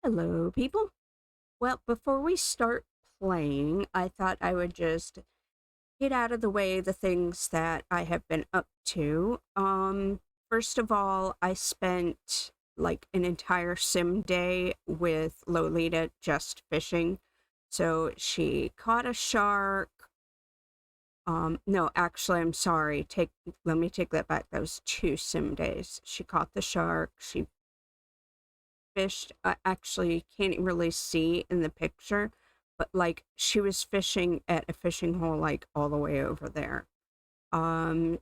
Hello, people. Well, before we start playing, I thought I would just get out of the way the things that I have been up to. First of all, I spent like an entire sim day with Lolita just fishing. So she caught a shark. No, actually, I'm sorry. Let me take that back. That was 2 sim days. She caught the shark. She fished. I actually can't really see in the picture, but like she was fishing at a fishing hole like all the way over there.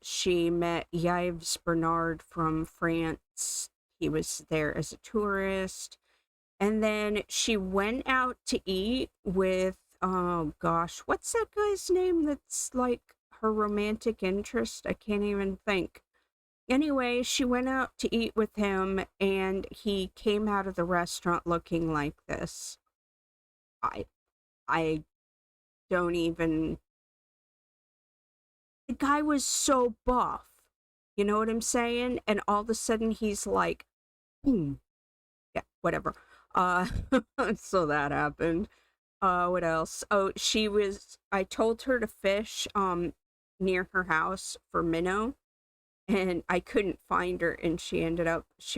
She met Yves Bernard from France. He was there as a tourist. And then she went out to eat with, oh gosh, what's that guy's name that's like her romantic interest? I can't even think. Anyway, she went out to eat with him and he came out of the restaurant looking like this. I I don't even The guy was so buff. You know what I'm saying? And all of a sudden he's like, boom. Yeah, whatever. Uh so that happened. What else? Oh, I told her to fish near her house for minnow and I couldn't find her, and she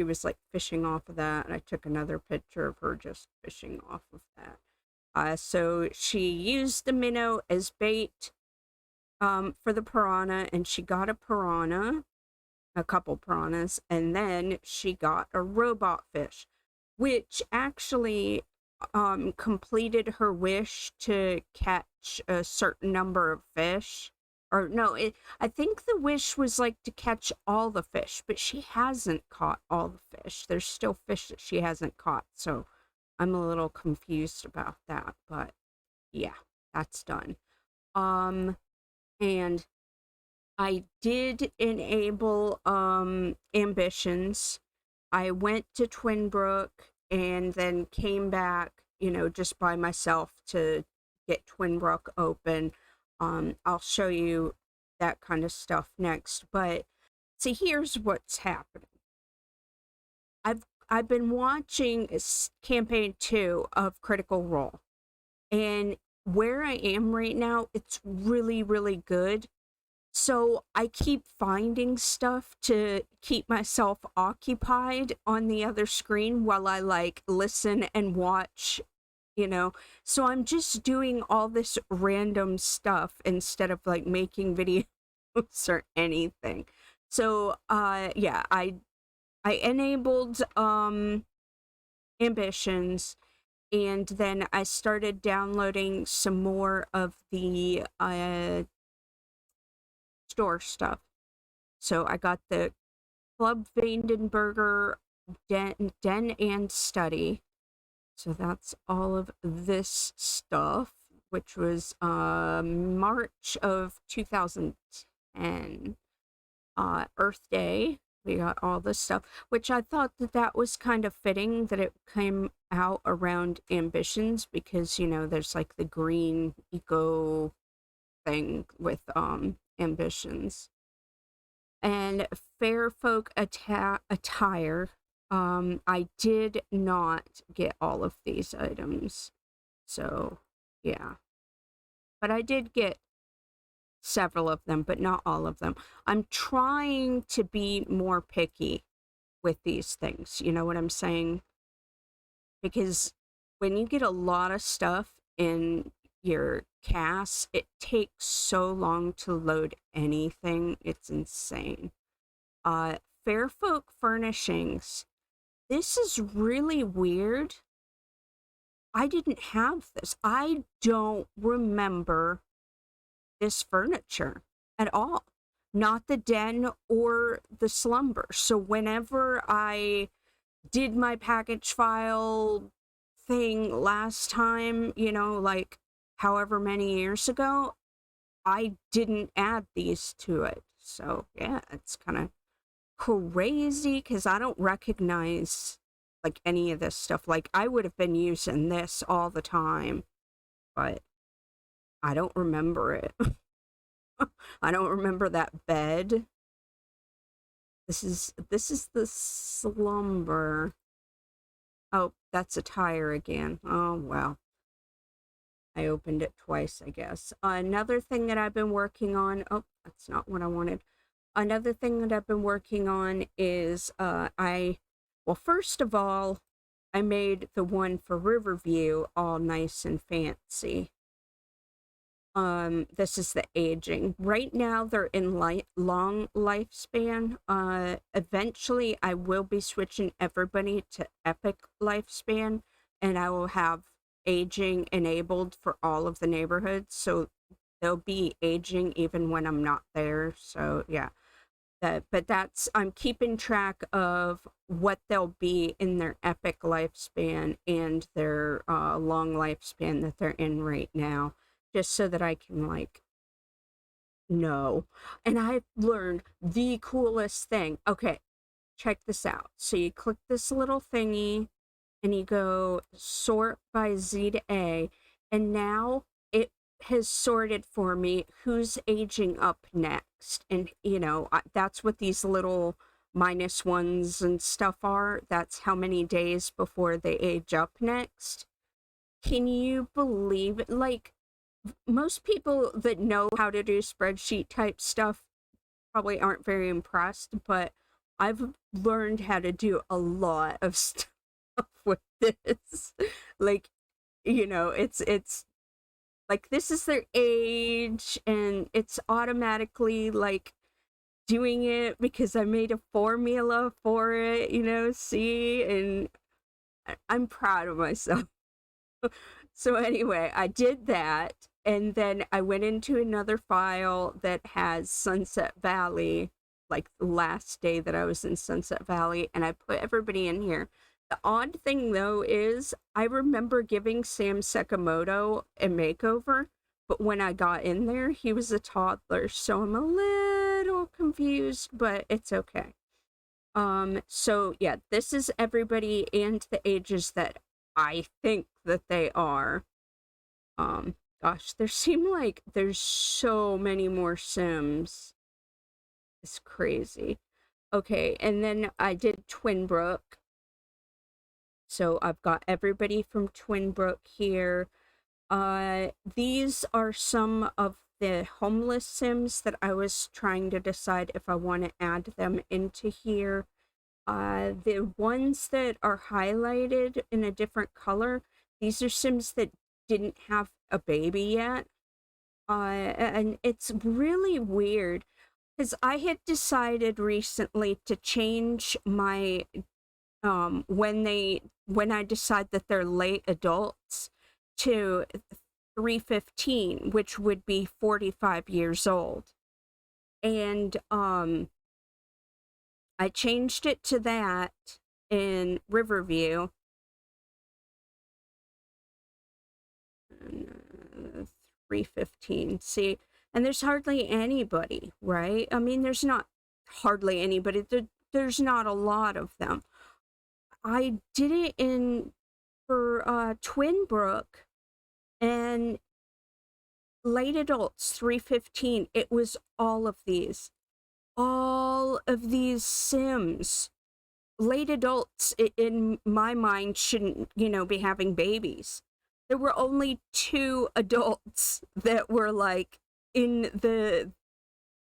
was like fishing off of that, and I took another picture of her just fishing off of that. So she used the minnow as bait for the piranha, and she got a piranha, a couple piranhas, and then she got a robot fish, which actually completed her wish to catch a certain number of fish. Or no, I think the wish was like to catch all the fish, but she hasn't caught all the fish. There's still fish that she hasn't caught, so I'm a little confused about that, but yeah, that's done. And I did enable ambitions. I went to Twinbrook and then came back, just by myself to get Twinbrook open. I'll show you that kind of stuff next. But see, here's what's happening. I've been watching campaign 2 of Critical Role, and where I am right now, it's really, really good. So I keep finding stuff to keep myself occupied on the other screen while I like listen and watch. So I'm just doing all this random stuff instead of like making videos or anything. So yeah, I enabled ambitions, and then I started downloading some more of the store stuff. So I got the Club Vandenberger Den and Study. So that's all of this stuff, which was March of 2010. Earth Day, we got all this stuff, which I thought that was kind of fitting that it came out around ambitions because, there's like the green eco thing with ambitions. And fair folk attire. I did not get all of these items, so yeah, but I did get several of them, but not all of them. I'm trying to be more picky with these things, you know what I'm saying? Because when you get a lot of stuff in your cast, it takes so long to load anything. It's insane. Fairfolk Furnishings. This is really weird. I didn't have this. I don't remember this furniture at all. Not the den or the slumber. So whenever I did my package file thing last time, like however many years ago, I didn't add these to it. So yeah, it's kind of crazy because I don't recognize like any of this stuff. Like I would have been using this all the time, but I don't remember it. I don't remember that bed. This is the slumber. Oh, that's a tire again. Oh, well. I opened it twice, I guess. Another thing that I've been working on, oh, that's not what I wanted. Another thing that I've been working on is well, first of all, I made the one for Riverview all nice and fancy. This is the aging. Right now, they're in long lifespan. Eventually, I will be switching everybody to epic lifespan, and I will have aging enabled for all of the neighborhoods, so they'll be aging even when I'm not there. So yeah, but that's, I'm keeping track of what they'll be in their epic lifespan and their long lifespan that they're in right now, just so that I can like know. And I've learned the coolest thing. Okay, check this out. So you click this little thingy and you go sort by Z to A, and now it has sorted for me who's aging up next. And you know, that's what these little -1s and stuff are. That's how many days before they age up next. Can you believe it? Like, most people that know how to do spreadsheet type stuff probably aren't very impressed, but I've learned how to do a lot of stuff with this. Like, you know, it's like, this is their age, and it's automatically like doing it because I made a formula for it, you know, see, and I'm proud of myself. So anyway, I did that, and then I went into another file that has Sunset Valley, like the last day that I was in Sunset Valley, and I put everybody in here. The odd thing, though, is I remember giving Sam Sekimoto a makeover, but when I got in there, he was a toddler, so I'm a little confused, but it's okay. So yeah, this is everybody and the ages that I think that they are. Gosh, there seem like there's so many more Sims. It's crazy. Okay, and then I did Twinbrook. So I've got everybody from Twinbrook here. These are some of the homeless Sims that I was trying to decide if I want to add them into here. The ones that are highlighted in a different color, these are Sims that didn't have a baby yet. And it's really weird because I had decided recently to change my when I decide that they're late adults to 315, which would be 45 years old. And I changed it to that in Riverview. 315. See, and there's hardly anybody, right? I mean, there's not hardly anybody. There's not a lot of them. I did it for Twinbrook, and late adults 315. It was all of these Sims. Late adults, in my mind, shouldn't, you know, be having babies. There were only 2 adults that were like in the,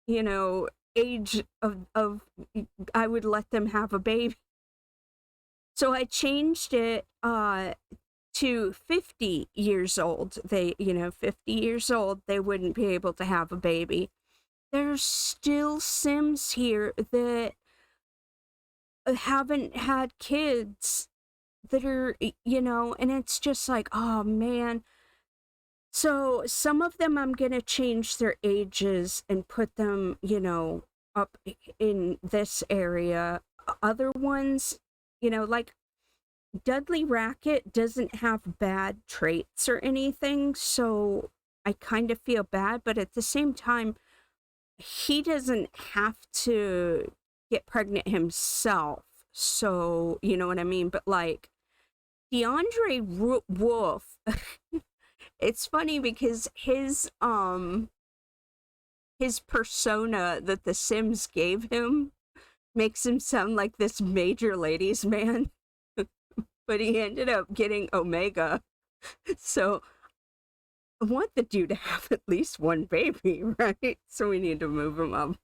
you know, age of I would let them have a baby. So I changed it to 50 years old. They, you know, 50 years old, they wouldn't be able to have a baby. There's still Sims here that haven't had kids, that are, you know, and it's just like, oh man. So some of them I'm gonna change their ages and put them, you know, up in this area. Other ones, you know, like Dudley Racket doesn't have bad traits or anything, so I kind of feel bad, but at the same time, he doesn't have to get pregnant himself, so you know what I mean. But like DeAndre Wolf, it's funny because his persona that the Sims gave him makes him sound like this major ladies man. but he ended up getting Omega. So I want the dude to have at least one baby, right? So we need to move him up.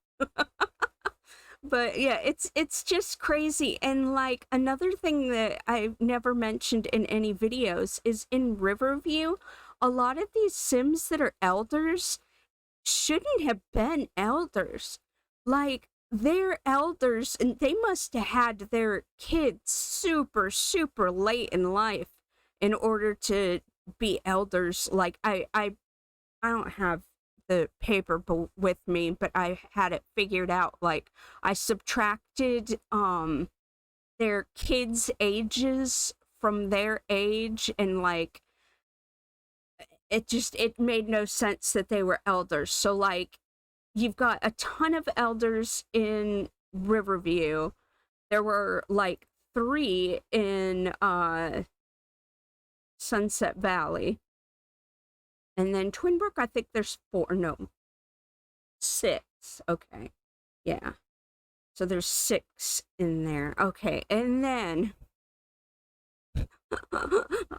But yeah, it's just crazy. And like another thing that I've never mentioned in any videos is in Riverview, a lot of these Sims that are elders shouldn't have been elders. Like, they're elders and they must have had their kids super, super late in life in order to be elders. Like, I don't have the paper with me, but I had it figured out. Like, I subtracted their kids' ages from their age, and like it made no sense that they were elders. So like you've got a ton of elders in Riverview. There were like 3 in Sunset Valley. And then Twinbrook, I think there's 4, no, 6. Okay. Yeah. So there's 6 in there. Okay. And then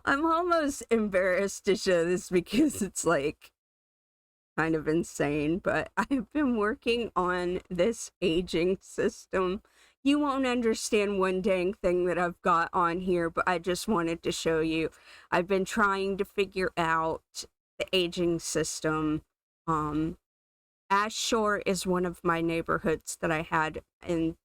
I'm almost embarrassed to show this because it's like kind of insane, but I've been working on this aging system. You won't understand one dang thing that I've got on here, but I just wanted to show you. I've been trying to figure out the aging system. Ashshore is one of my neighborhoods that I had, and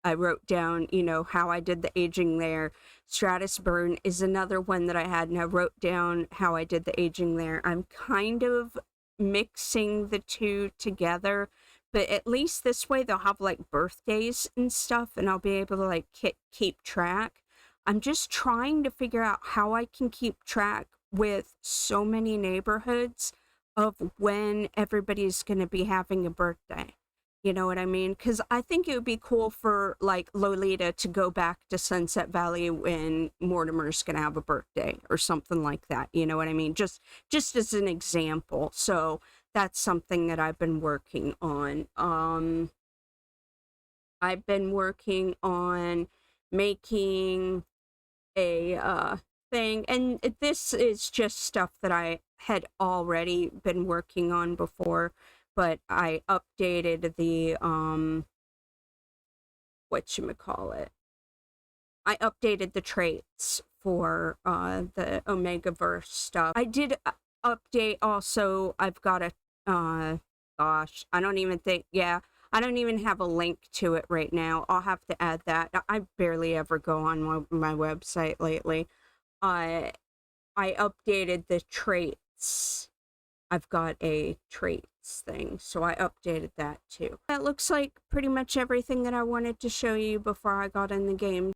I wrote down, you know, how I did the aging there. Stratusburn is another one that I had, and I wrote down how I did the aging there. I'm kind of mixing the two together, but at least this way they'll have like birthdays and stuff, and I'll be able to like keep track. I'm just trying to figure out how I can keep track with so many neighborhoods of when everybody's going to be having a birthday. You know what I mean? Because I think it would be cool for, like, Lolita to go back to Sunset Valley when Mortimer's going to have a birthday or something like that. You know what I mean? Just as an example. So that's something that I've been working on. I've been working on making a thing. And this is just stuff that I had already been working on before. But I updated the, whatchamacallit. I updated the traits for, the Omegaverse stuff. I did update also, I've got a, gosh, I don't even think, yeah, I don't even have a link to it right now. I'll have to add that. I barely ever go on my website lately. I updated the traits. I've got a traits thing, so I updated that too. That looks like pretty much everything that I wanted to show you before I got in the game.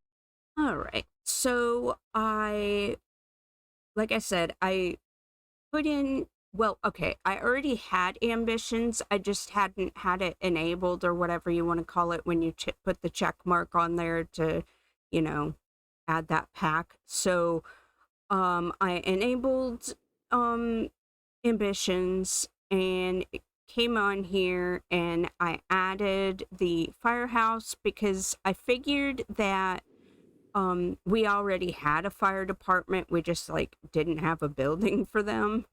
Alright, so like I said, I put in, well, okay, I already had ambitions, I just hadn't had it enabled, or whatever you want to call it, when you put the check mark on there to, you know, add that pack. So, I enabled, ambitions, and it came on here, and I added the firehouse because I figured that we already had a fire department. We just like didn't have a building for them.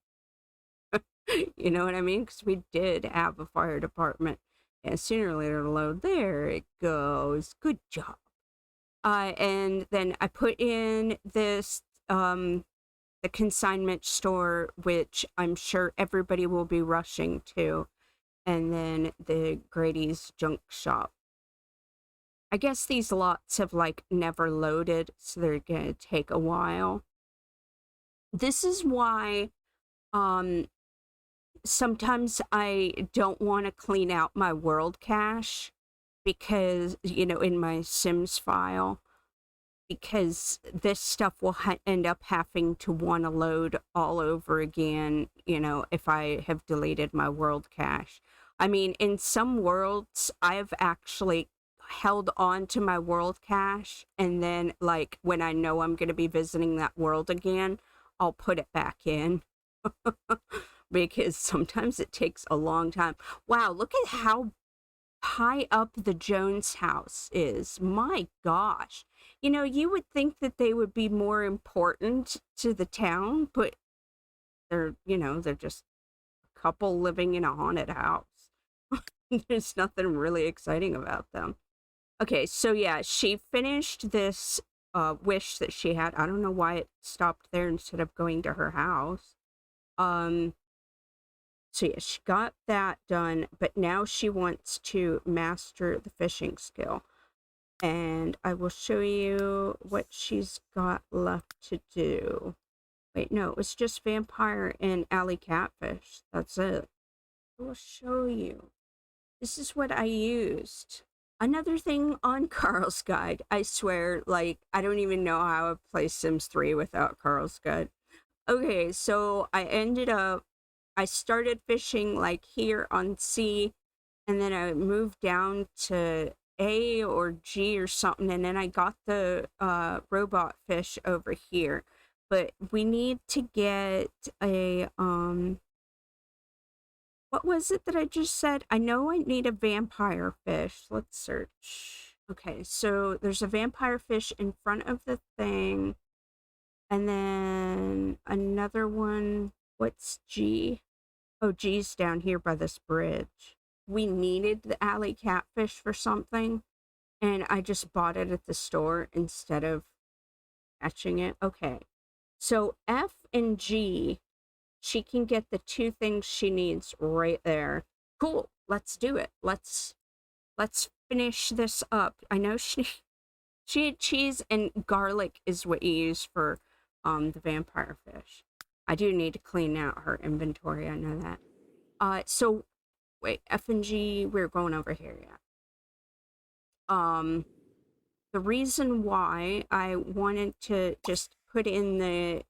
You know what I mean? Because we did have a fire department, and sooner or later load, there it goes. Good job. And then I put in this the consignment store, which I'm sure everybody will be rushing to, and then the Grady's junk shop. I guess these lots have like never loaded, so they're gonna take a while. This is why sometimes I don't want to clean out my world cache, because, you know, in my Sims file, because this stuff will end up having to want to load all over again, you know, if I have deleted my world cache. I mean, in some worlds, I've actually held on to my world cache, and then, like, when I know I'm going to be visiting that world again, I'll put it back in. Because sometimes it takes a long time. Wow, look at how high up the Jones house is. My gosh. You know, you would think that they would be more important to the town, but they're, you know, they're just a couple living in a haunted house. There's nothing really exciting about them. Okay, so yeah, she finished this wish that she had. I don't know why it stopped there instead of going to her house. Um, so yeah, she got that done, but now she wants to master the fishing skill. And I will show you what she's got left to do. Wait, no, it was just vampire and alley catfish. That's it. I will show you. This is what I used. Another thing on Carl's Guide. I swear, like, I don't even know how I play Sims 3 without Carl's Guide. Okay, so I started fishing like here on C, and then I moved down to A or G or something, and then I got the robot fish over here. But we need to get a what was it that I just said? I know I need a vampire fish. Let's search. Okay, so there's a vampire fish in front of the thing. And then another one. What's G? Oh, G's down here by this bridge. We needed the alley catfish for something, and I just bought it at the store instead of catching it. Okay, so F and G, she can get the two things she needs right there. Cool, let's do it. Let's finish this up. I know she had cheese and garlic is what you use for the vampire fish. I do need to clean out her inventory, I know that. So wait, F and G, we're going over here, yeah. The reason why I wanted to just put in the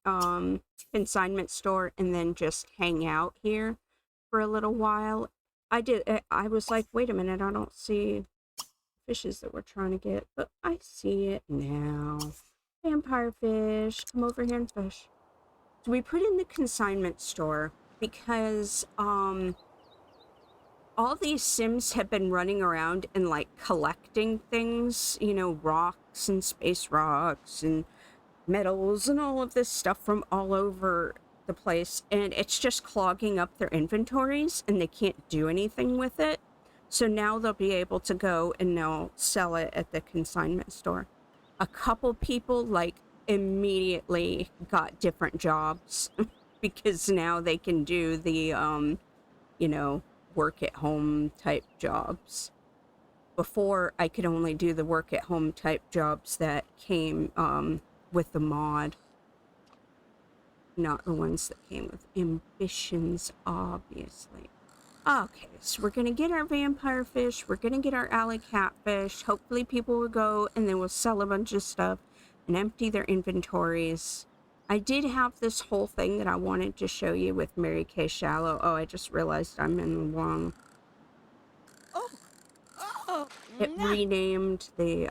consignment store and then just hang out here for a little while, I was like, wait a minute, I don't see fishes that we're trying to get, but I see it now. Vampire fish, come over here and fish. So we put in the consignment store because all these Sims have been running around and like collecting things, you know, rocks and space rocks and metals and all of this stuff from all over the place, and it's just clogging up their inventories and they can't do anything with it. So now they'll be able to go and they'll sell it at the consignment store. A couple people like immediately got different jobs because now they can do the you know, work at home type jobs. Before, I could only do the work at home type jobs that came with the mod, not the ones that came with ambitions, obviously. Okay, so we're gonna get our vampire fish, we're gonna get our alley catfish, hopefully people will go and then we'll sell a bunch of stuff and empty their inventories. I did have this whole thing that I wanted to show you with Mary Kay Shallow. Oh, I just realized I'm in the wrong. It renamed the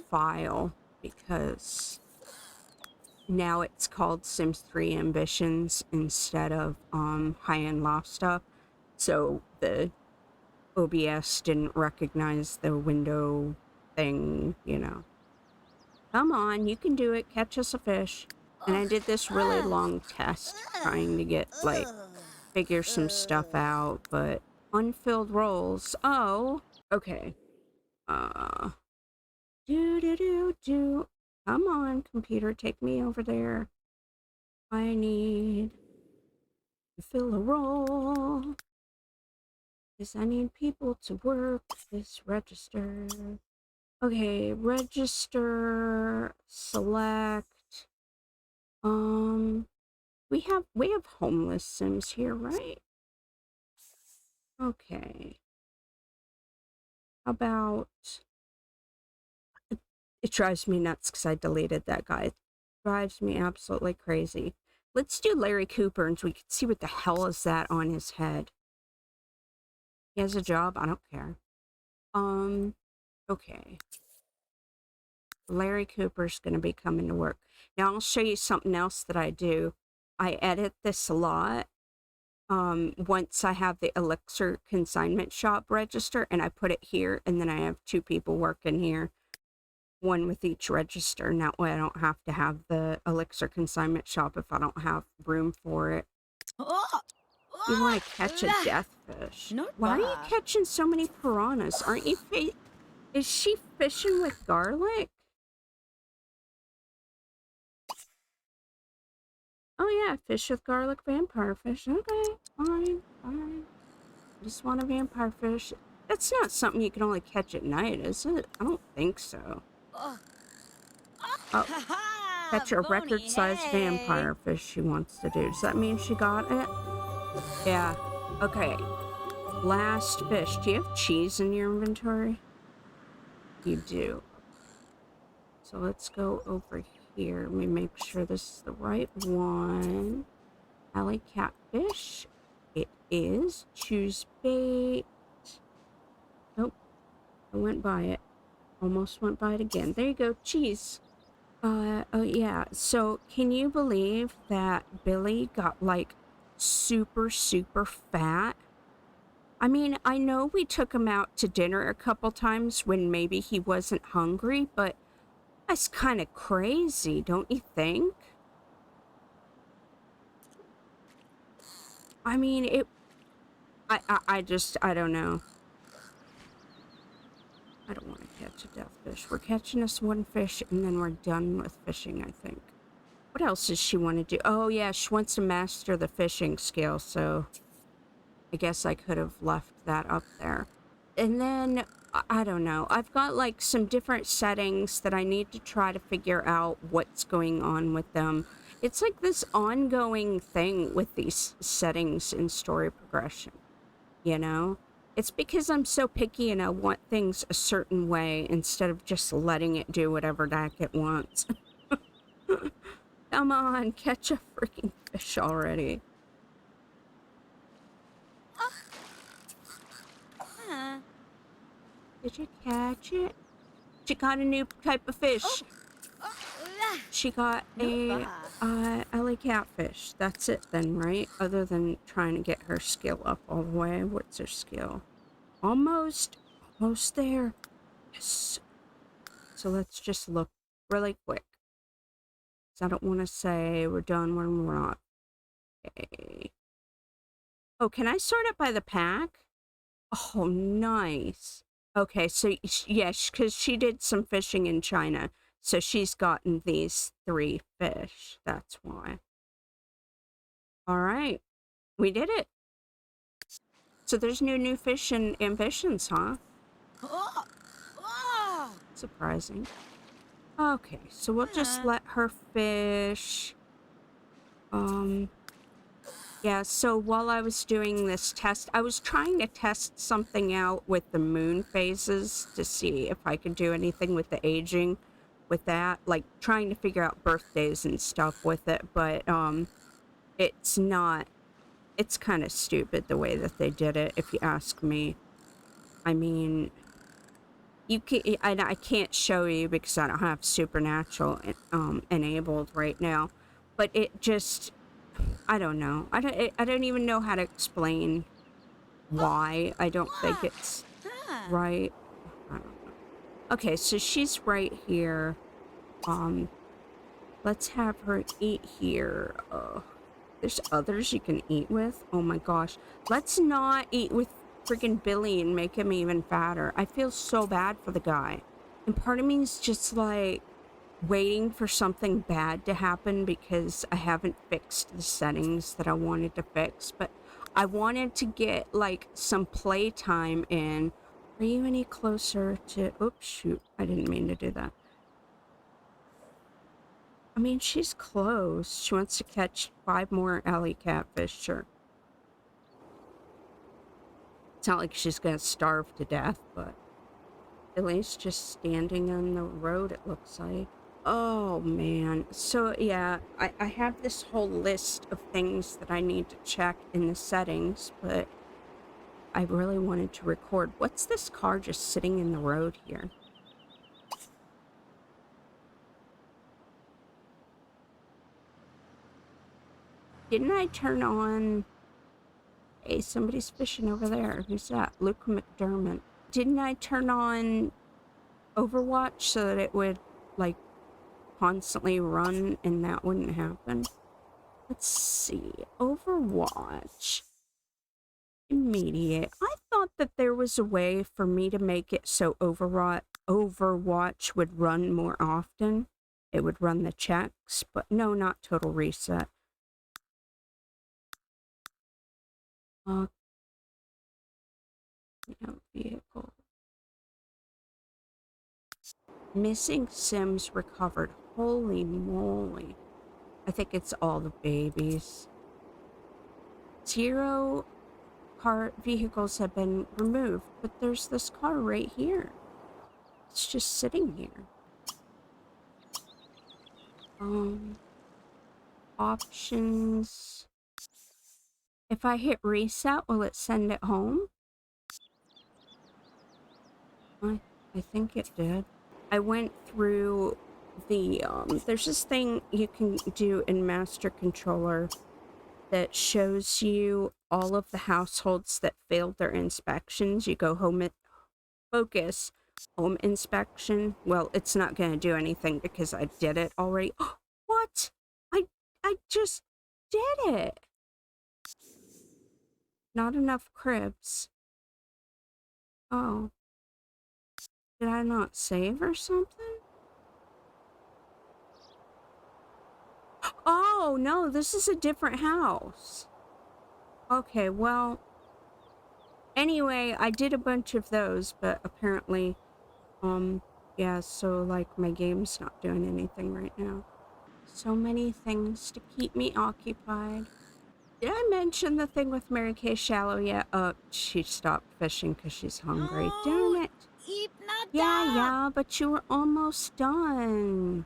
file because now it's called Sims 3 Ambitions instead of high-end loft stuff. So the OBS didn't recognize the window thing, you know. Come on, you can do it. Catch us a fish. And I did this really long test trying to get, like, figure some stuff out, but unfilled roles. Oh, okay. Do. Come on, computer, take me over there. I need to fill a role. Because I need people to work this register. Okay, register, select. We have homeless Sims here, right? Okay. How about... It drives me nuts because I deleted that guy. It drives me absolutely crazy. Let's do Larry Cooper and so we can see what the hell is that on his head. He has a job? I don't care. Okay. Larry Cooper's going to be coming to work. Now, I'll show you something else that I do. I edit this a lot. once I have the elixir consignment shop register and I put it here, and then I have 2 people working here, one with each register, and that way I don't have to have the elixir consignment shop if I don't have room for it. You want to catch a death fish. Why are you catching so many piranhas? Aren't you is she fishing with garlic? Oh yeah, fish with garlic vampire fish. Okay, fine, fine. Just want a vampire fish. That's not something you can only catch at night, is it? I don't think so. Oh, catch a record-sized vampire fish she wants to do. Does that mean she got it? Yeah. Okay. Last fish. Do you have cheese in your inventory? You do. So let's go over here. Let me make sure this is the right one. Alley catfish. It is. Choose bait. Nope. I went by it. Almost went by it again. There you go. Cheese. Oh yeah. So can you believe that Billy got like super, super fat? I mean, I know we took him out to dinner a couple times when maybe he wasn't hungry, but that's kind of crazy, don't you think? I mean, I don't know. I don't want to catch a death fish. We're catching us one fish and then we're done with fishing, I think. What else does she want to do? Oh yeah, she wants to master the fishing skill, so I guess I could have left that up there. And then, I don't know, I've got like some different settings that I need to try to figure out what's going on with them. It's like this ongoing thing with these settings in story progression, you know? It's because I'm so picky and I want things a certain way instead of just letting it do whatever the heck it wants. Come on, catch a freaking fish already. Did you catch it? She got a new type of fish. She got a alley catfish. That's it then, right? Other than trying to get her skill up all the way. What's her skill? Almost there. Yes. So let's just look really quick. I don't want to say we're done when we're not. Okay. Oh, can I sort it by the pack? Oh, nice. Okay, so yes, because she did some fishing in China, so she's gotten these 3 fish. That's why. All right, we did it. So there's new fish and ambitions, huh? Surprising. Okay, so we'll just let her fish. Yeah, so while I was doing this test, I was trying to test something out with the moon phases to see if I could do anything with the aging with that, like trying to figure out birthdays and stuff with it, but it's not, it's kind of stupid the way that they did it, if you ask me. I mean, you can, I can't show you because I don't have Supernatural enabled right now, but it just, I don't know. I don't even know how to explain why I don't think it's right. I don't know. Okay, so she's right here. Let's have her eat here. There's others you can eat with. Oh my gosh. Let's not eat with freaking Billy and make him even fatter. I feel so bad for the guy. And part of me is just like waiting for something bad to happen because I haven't fixed the settings that I wanted to fix, but I wanted to get like some playtime in. Are you any closer to, oops, shoot, I didn't mean to do that. I mean, she's close. She wants to catch 5 more alley catfish, sure. It's not like she's gonna starve to death, but Billy's just standing on the road, it looks like. Oh man, so yeah, I have this whole list of things that I need to check in the settings, but I really wanted to record. What's this car just sitting in the road here? Didn't I turn on Hey, somebody's fishing over there. Who's that? Luke McDermott. Didn't I turn on Overwatch so that it would, like, constantly run and that wouldn't happen? Let's see. Overwatch. Immediate. I thought that there was a way for me to make it so Overwatch would run more often. It would run the checks, but no, not total reset. Vehicle. Missing Sims recovered. Holy moly. I think it's all the babies. 0 car vehicles have been removed, but there's this car right here. It's just sitting here. Options. If I hit reset, will it send it home? I think it did. I went through the, there's this thing you can do in Master Controller that shows you all of the households that failed their inspections. You go home at focus, home inspection. Well, it's not going to do anything because I did it already. What? I just did it. Not enough cribs. Oh. Did I not save or something? Oh, no, this is a different house. Okay, well, anyway, I did a bunch of those, but apparently, yeah, so, like, my game's not doing anything right now. So many things to keep me occupied. Did I mention the thing with Mary Kay Shallow yet? She stopped fishing because she's hungry. Darn it. Yeah, but you were almost done.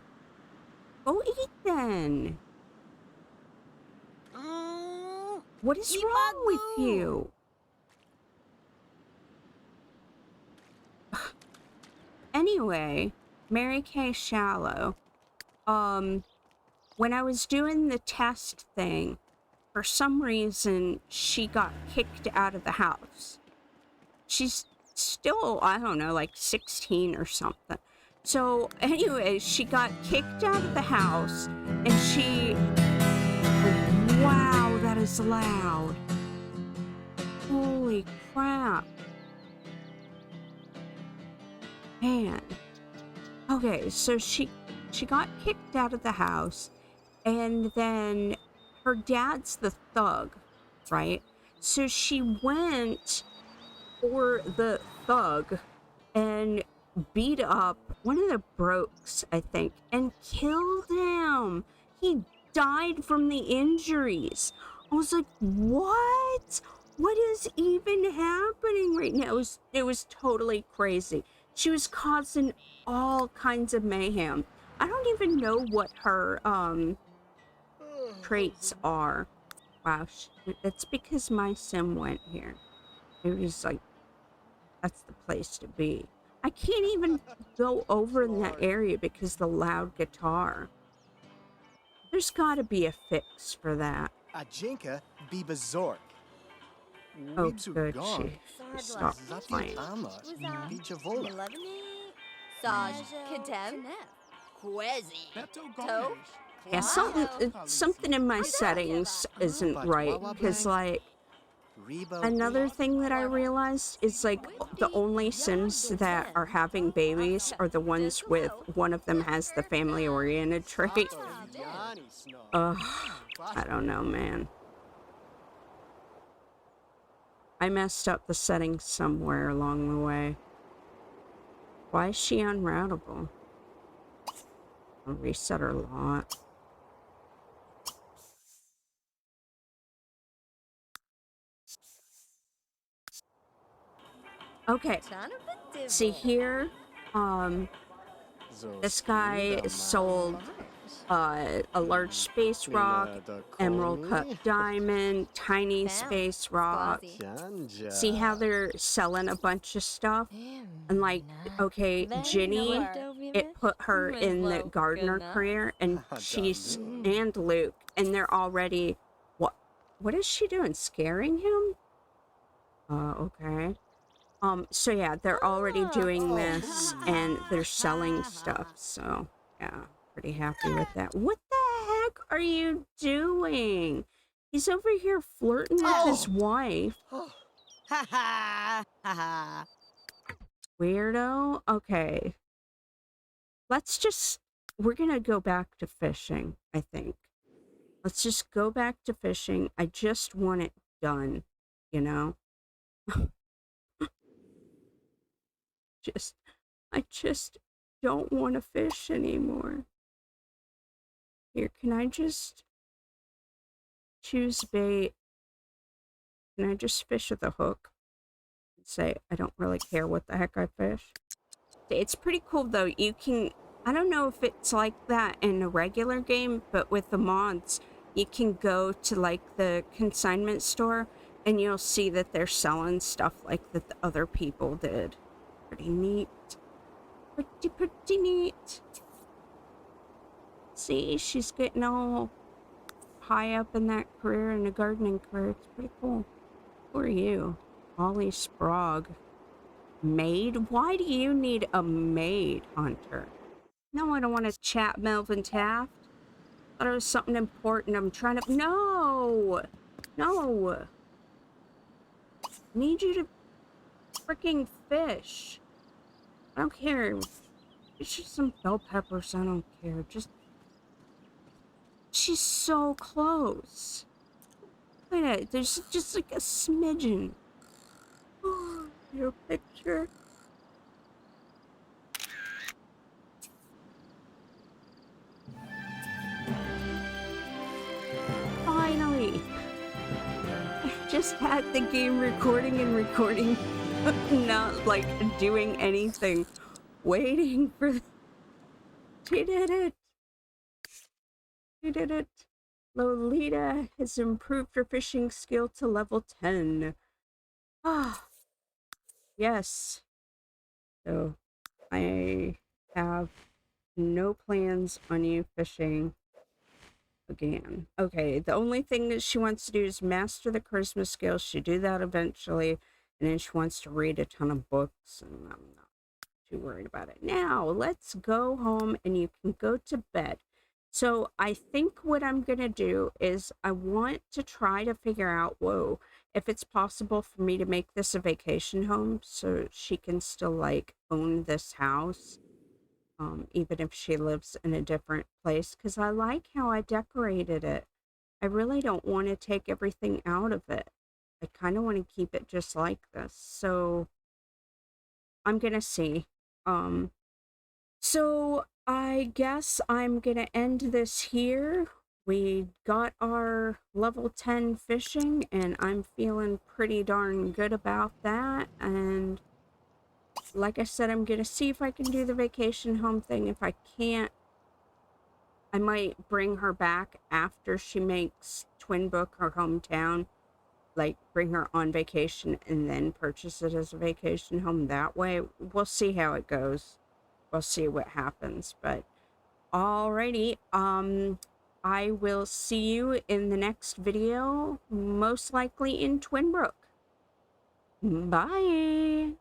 Go eat then. What is wrong with you? Anyway, Mary Kay Shallow. When I was doing the test thing, for some reason, she got kicked out of the house. She's still, I don't know, like 16 or something. So, anyway, she got kicked out of the house, and she... Wow, that is loud. Holy crap. Man. Okay, so she got kicked out of the house, and then her dad's the thug, right? So she went for the thug and beat up one of the Brokes, I think, and killed him. He died from the injuries. I was like, what? What is even happening right now? It was totally crazy. She was causing all kinds of mayhem. I don't even know what her traits are. Wow, it's because my sim went here. It was like, that's the place to be. I can't even go over in that area because of the loud guitar. There's got to be a fix for that. Ajinka Bibazork. Oh, good. She stopped playing. Yeah, something in my settings isn't right, because, like, another thing that I realized is, like, the only Sims that are having babies are the ones with one of them has the family-oriented trait. Ugh, I don't know, man. I messed up the settings somewhere along the way. Why is she unroutable? I'll reset her lot. Okay. See here, this guy sold a large space rock, emerald cut diamond, tiny space rock. See how they're selling a bunch of stuff? And like, okay, Ginny, it put her in the gardener career, and and Luke, and they're already, what is she doing? Scaring him? Okay. So yeah, they're already doing this and they're selling stuff, so yeah, pretty happy with that. What the heck are you doing? He's over here flirting with his wife. Ha ha ha ha. Weirdo. Okay. We're gonna go back to fishing, I think. Let's just go back to fishing. I just want it done, you know? Just, I just don't want to fish anymore. Here, can I just choose bait? Can I just fish with a hook? And say, I don't really care what the heck I fish. It's pretty cool though. You can, I don't know if it's like that in a regular game, but with the mods, you can go to like the consignment store and you'll see that they're selling stuff like that the other people did. Pretty neat. Pretty neat. See, she's getting all high up in that career, in the gardening career. It's pretty cool. Who are you? Ollie Sprague. Maid? Why do you need a maid, Hunter? No, I don't want to chat Melvin Taft. I thought it was something important. I'm trying to... No! No! I need you to freaking fish. I don't care. It's just some bell peppers. I don't care. Just... She's so close. Look at it. There's just like a smidgen. Your picture. Finally. I just had the game recording and recording. Not like doing anything. Waiting for... She did it. She did it. Lolita has improved her fishing skill to level 10. Ah, yes. So, I have no plans on you fishing again. Okay, the only thing that she wants to do is master the Christmas skills. She'll do that eventually. And then she wants to read a ton of books, and I'm not too worried about it. Now, let's go home and you can go to bed. So I think what I'm going to do is I want to try to figure out, if it's possible for me to make this a vacation home so she can still like own this house, even if she lives in a different place, because I like how I decorated it. I really don't want to take everything out of it. I kind of want to keep it just like this. So I'm going to see. So I guess I'm gonna end this here. We got our level 10 fishing and I'm feeling pretty darn good about that. And like I said, I'm gonna see if I can do the vacation home thing. If I can't, I might bring her back after she makes Twin Brook her hometown. Like bring her on vacation and then purchase it as a vacation home that way. We'll see how it goes. We'll see what happens, but alrighty, I will see you in the next video, most likely in Twin Brook. Bye!